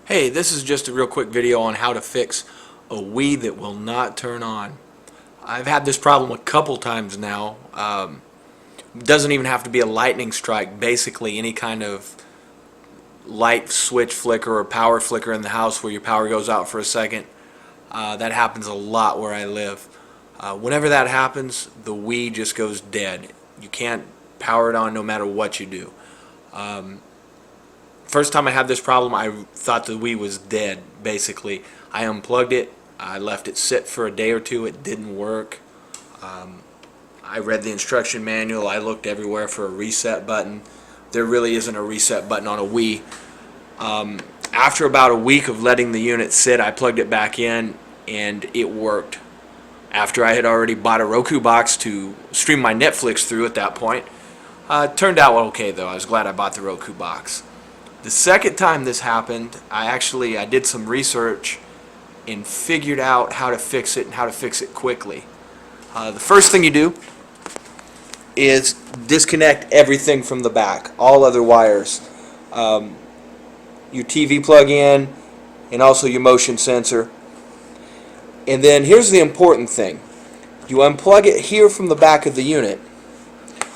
Hey, this is just a real quick video on how to fix a Wii that will not turn on. I've had this problem a couple times now. Doesn't even have to be a lightning strike. Basically, any kind of light switch flicker or power flicker in the house where your power goes out for a second. That happens a lot where I live. Whenever that happens, the Wii just goes dead. You can't power it on no matter what you do. First time I had this problem, I thought the Wii was dead, basically. I unplugged it, I left it sit for a day or two, it didn't work. I read the instruction manual, I looked everywhere for a reset button. There really isn't a reset button on a Wii. After about a week of letting the unit sit, I plugged it back in and it worked. After I had already bought a Roku box to stream my Netflix through at that point. It turned out okay though, I was glad I bought the Roku box. The second time this happened, I did some research and figured out how to fix it and how to fix it quickly. The first thing you do is disconnect everything from the back, all other wires. Your TV plug-in and also your motion sensor. And then here's the important thing. You unplug it here from the back of the unit,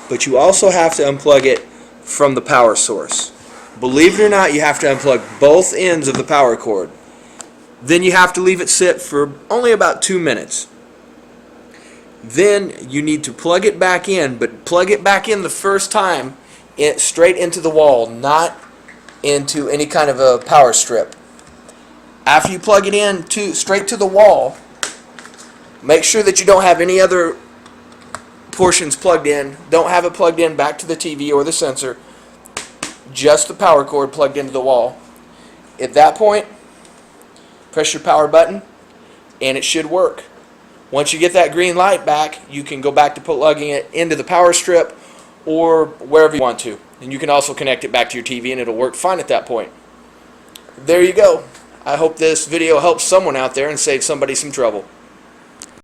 but you also have to unplug it from the power source. Believe it or not, you have to unplug both ends of the power cord. Then you have to leave it sit for only about 2 minutes. Then you need to plug it back in, but plug it back in the first time straight into the wall, not into any kind of a power strip. After you plug it in straight to the wall, make sure that you don't have any other portions plugged in. Don't have it plugged in back to the TV or the sensor. Just the power cord plugged into the wall. At that point, press your power button and it should work. Once you get that green light back, you can go back to plugging it into the power strip or wherever you want to. And you can also connect it back to your TV and it'll work fine at that point. There you go. I hope this video helps someone out there and saves somebody some trouble.